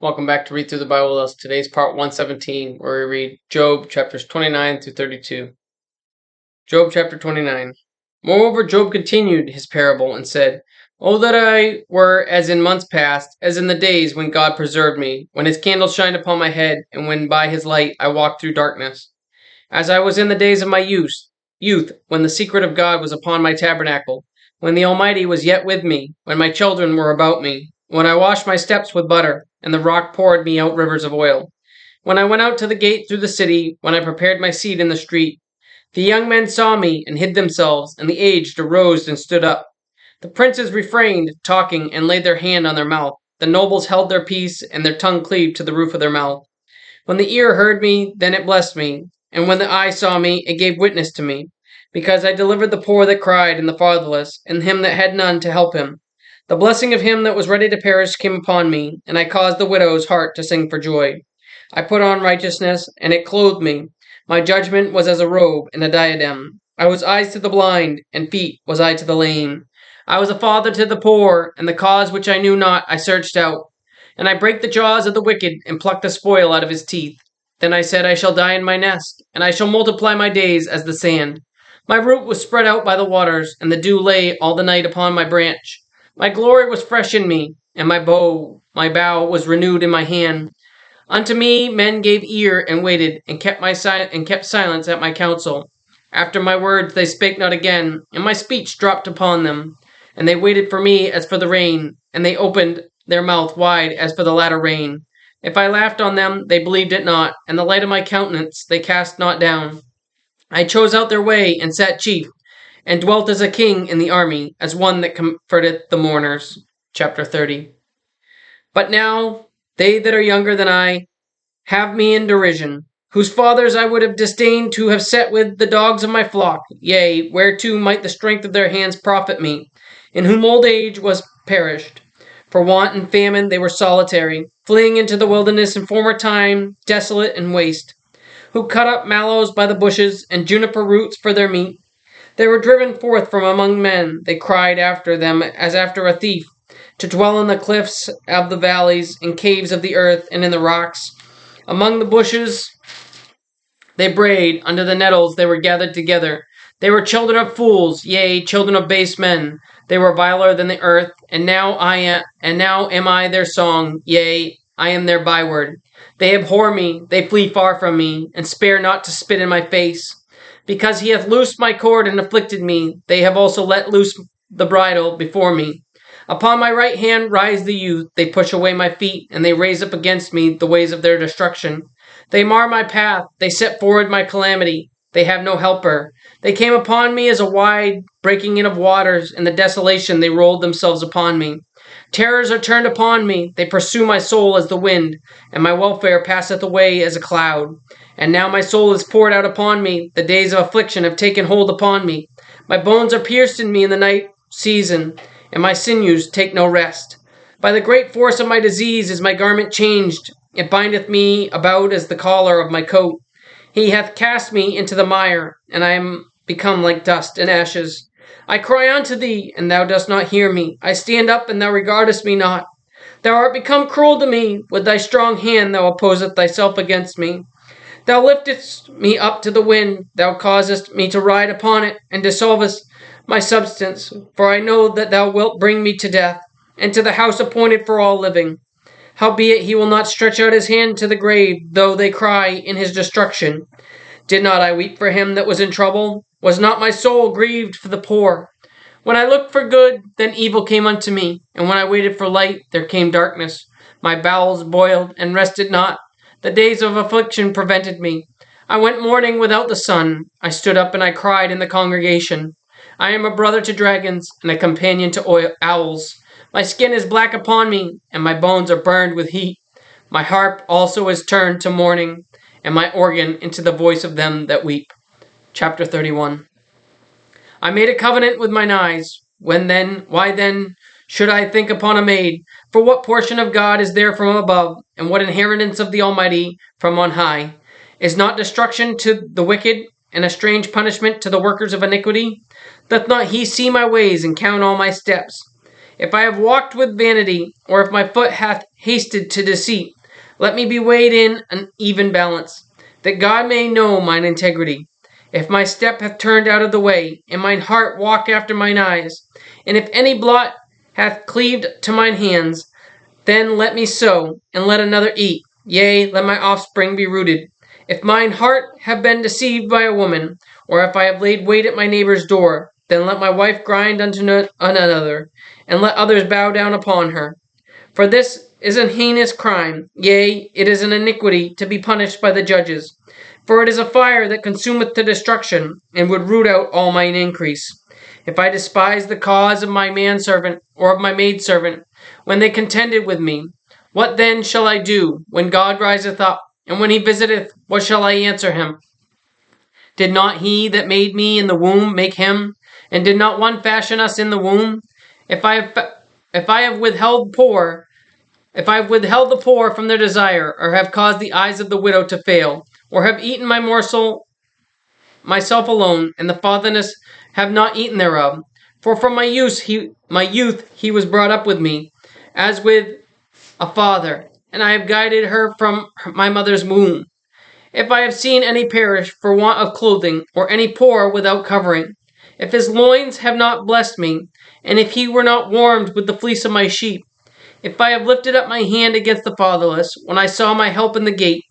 Welcome back to Read Through the Bible with us. Today's part 117, where we read Job chapters 29 through 32. Job chapter 29. Moreover, Job continued his parable and said, "Oh, that I were as in months past, as in the days when God preserved me, when his candle shined upon my head, and when by his light I walked through darkness. As I was in the days of my youth, when the secret of God was upon my tabernacle, when the Almighty was yet with me, when my children were about me, when I washed my steps with butter, and the rock poured me out rivers of oil. When I went out to the gate through the city, when I prepared my seat in the street, the young men saw me and hid themselves, and the aged arose and stood up. The princes refrained, talking, and laid their hand on their mouth. The nobles held their peace, and their tongue cleaved to the roof of their mouth. When the ear heard me, then it blessed me, and when the eye saw me, it gave witness to me, because I delivered the poor that cried, and the fatherless, and him that had none to help him. The blessing of him that was ready to perish came upon me, and I caused the widow's heart to sing for joy. I put on righteousness, and it clothed me. My judgment was as a robe and a diadem. I was eyes to the blind, and feet was I to the lame. I was a father to the poor, and the cause which I knew not I searched out. And I brake the jaws of the wicked, and plucked the spoil out of his teeth. Then I said, I shall die in my nest, and I shall multiply my days as the sand. My root was spread out by the waters, and the dew lay all the night upon my branch. My glory was fresh in me, and my bow was renewed in my hand. Unto me men gave ear and waited, and kept silence at my counsel. After my words they spake not again, and my speech dropped upon them. And they waited for me as for the rain, and they opened their mouth wide as for the latter rain. If I laughed on them, they believed it not, and the light of my countenance they cast not down. I chose out their way, and sat chief, and dwelt as a king in the army, as one that comforteth the mourners. Chapter 30. But now they that are younger than I have me in derision, whose fathers I would have disdained to have set with the dogs of my flock, yea, whereto might the strength of their hands profit me, in whom old age was perished. For want and famine they were solitary, fleeing into the wilderness in former time, desolate and waste, who cut up mallows by the bushes, and juniper roots for their meat. They were driven forth from among men, they cried after them as after a thief, to dwell in the cliffs of the valleys, in caves of the earth, and in the rocks. Among the bushes they brayed, under the nettles they were gathered together. They were children of fools, yea, children of base men. They were viler than the earth, and now am I their song, yea, I am their byword. They abhor me, they flee far from me, and spare not to spit in my face. Because he hath loosed my cord and afflicted me, they have also let loose the bridle before me. Upon my right hand rise the youth, they push away my feet, and they raise up against me the ways of their destruction. They mar my path, they set forward my calamity. They have no helper. They came upon me as a wide breaking in of waters. In the desolation they rolled themselves upon me. Terrors are turned upon me. They pursue my soul as the wind, and my welfare passeth away as a cloud. And now my soul is poured out upon me. The days of affliction have taken hold upon me. My bones are pierced in me in the night season, and my sinews take no rest. By the great force of my disease is my garment changed. It bindeth me about as the collar of my coat. He hath cast me into the mire, and I am become like dust and ashes. I cry unto thee, and thou dost not hear me. I stand up, and thou regardest me not. Thou art become cruel to me. With thy strong hand thou opposest thyself against me. Thou liftest me up to the wind. Thou causest me to ride upon it, and dissolvest my substance. For I know that thou wilt bring me to death, and to the house appointed for all living. Howbeit he will not stretch out his hand to the grave, though they cry in his destruction. Did not I weep for him that was in trouble? Was not my soul grieved for the poor? When I looked for good, then evil came unto me, and when I waited for light, there came darkness. My bowels boiled, and rested not. The days of affliction prevented me. I went mourning without the sun. I stood up and I cried in the congregation. I am a brother to dragons, and a companion to owls. My skin is black upon me, and my bones are burned with heat. My harp also is turned to mourning, and my organ into the voice of them that weep. Chapter 31. I made a covenant with mine eyes. Why then should I think upon a maid? For what portion of God is there from above, and what inheritance of the Almighty from on high? Is not destruction to the wicked, and a strange punishment to the workers of iniquity? Doth not he see my ways, and count all my steps? If I have walked with vanity, or if my foot hath hasted to deceit, let me be weighed in an even balance, that God may know mine integrity. If my step hath turned out of the way, and mine heart walk after mine eyes, and if any blot hath cleaved to mine hands, then let me sow, and let another eat. Yea, let my offspring be rooted. If mine heart have been deceived by a woman, or if I have laid wait at my neighbor's door, then let my wife grind unto another, and let others bow down upon her. For this is an heinous crime, yea, it is an iniquity to be punished by the judges. For it is a fire that consumeth to destruction, and would root out all mine increase. If I despise the cause of my manservant or of my maidservant, when they contended with me, what then shall I do when God riseth up? And when he visiteth, what shall I answer him? Did not he that made me in the womb make him? And did not one fashion us in the womb? If I have withheld the poor from their desire, or have caused the eyes of the widow to fail, or have eaten my morsel myself alone, and the fatherless have not eaten thereof, for from my youth he was brought up with me, as with a father, and I have guided her from my mother's womb. If I have seen any perish for want of clothing, or any poor without covering, if his loins have not blessed me, and if he were not warmed with the fleece of my sheep, if I have lifted up my hand against the fatherless, when I saw my help in the gate,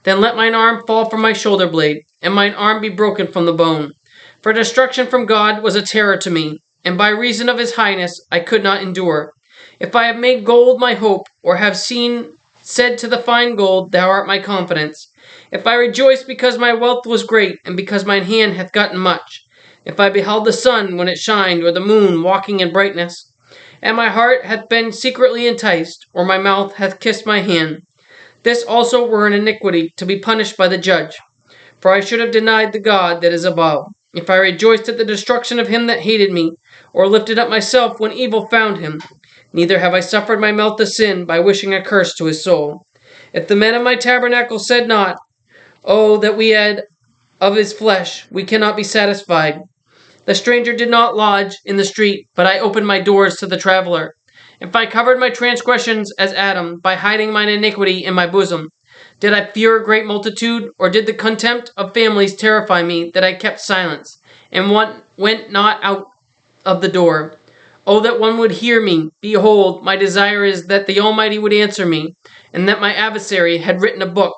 then let mine arm fall from my shoulder blade, and mine arm be broken from the bone. For destruction from God was a terror to me, and by reason of his highness I could not endure. If I have made gold my hope, or have said to the fine gold, Thou art my confidence. If I rejoice because my wealth was great, and because mine hand hath gotten much. If I beheld the sun when it shined, or the moon walking in brightness, and my heart hath been secretly enticed, or my mouth hath kissed my hand, this also were an iniquity to be punished by the judge. For I should have denied the God that is above, if I rejoiced at the destruction of him that hated me, or lifted up myself when evil found him. Neither have I suffered my mouth to sin by wishing a curse to his soul. If the men of my tabernacle said not, Oh, that we had of his flesh, we cannot be satisfied. The stranger did not lodge in the street, but I opened my doors to the traveler. If I covered my transgressions as Adam, by hiding mine iniquity in my bosom, did I fear a great multitude, or did the contempt of families terrify me that I kept silence, and went not out of the door? Oh, that one would hear me! Behold, my desire is that the Almighty would answer me, and that my adversary had written a book.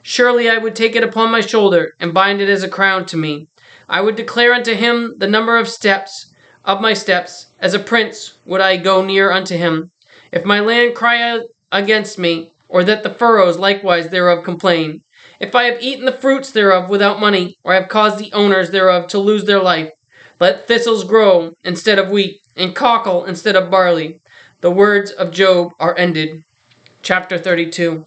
Surely I would take it upon my shoulder, and bind it as a crown to me. I would declare unto him the number of my steps, as a prince would I go near unto him. If my land cry out against me, or that the furrows likewise thereof complain, if I have eaten the fruits thereof without money, or have caused the owners thereof to lose their life, let thistles grow instead of wheat, and cockle instead of barley. The words of Job are ended. Chapter 32.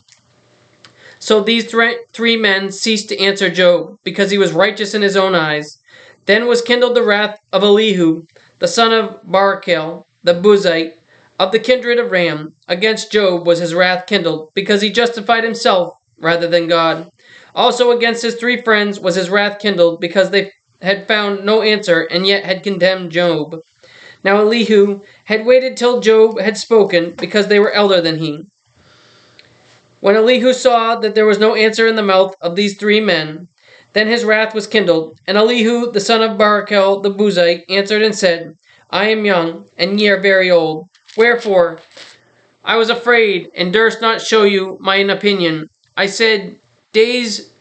So these three men ceased to answer Job, because he was righteous in his own eyes. Then was kindled the wrath of Elihu, the son of Barachel, the Buzite, of the kindred of Ram. Against Job was his wrath kindled, because he justified himself rather than God. Also against his three friends was his wrath kindled, because they had found no answer, and yet had condemned Job. Now Elihu had waited till Job had spoken, because they were elder than he. When Elihu saw that there was no answer in the mouth of these three men, then his wrath was kindled. And Elihu the son of Barachel the Buzite answered and said, I am young, and ye are very old. Wherefore I was afraid, and durst not show you mine opinion. I said, Days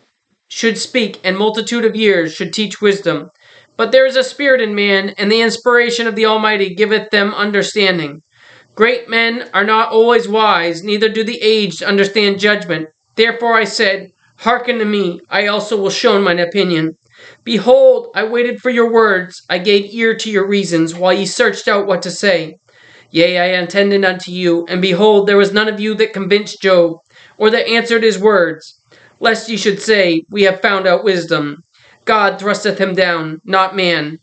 should speak, and multitude of years should teach wisdom. But there is a spirit in man, and the inspiration of the Almighty giveth them understanding. Great men are not always wise, neither do the aged understand judgment. Therefore I said, Hearken to me, I also will show mine opinion. Behold, I waited for your words, I gave ear to your reasons, while ye searched out what to say. Yea, I attended unto you, and behold, there was none of you that convinced Job, or that answered his words. Lest ye should say, We have found out wisdom. God thrusteth him down, not man.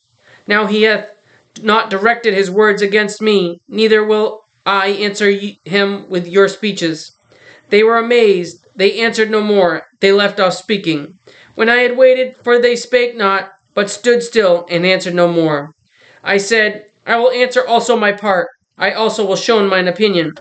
Now he hath not directed his words against me, neither will I answer him with your speeches. They were amazed, they answered no more, they left off speaking. When I had waited, for they spake not, but stood still, and answered no more. I said, I will answer also my part. I also will show mine opinion,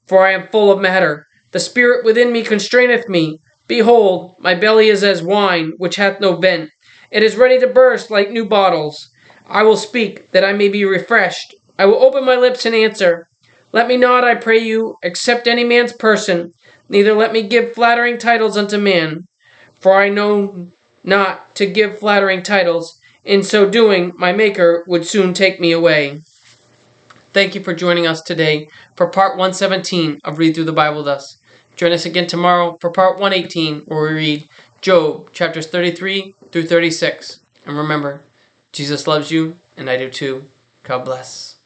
for I am full of matter. The spirit within me constraineth me. Behold, my belly is as wine, which hath no vent. It is ready to burst like new bottles. I will speak, that I may be refreshed. I will open my lips and answer. Let me not, I pray you, accept any man's person, neither let me give flattering titles unto man. For I know not to give flattering titles. In so doing, my Maker would soon take me away. Thank you for joining us today for part 117 of Read Through the Bible with Us. Join us again tomorrow for part 118, where we read Job chapters 33 through 36. And remember, Jesus loves you, and I do too. God bless.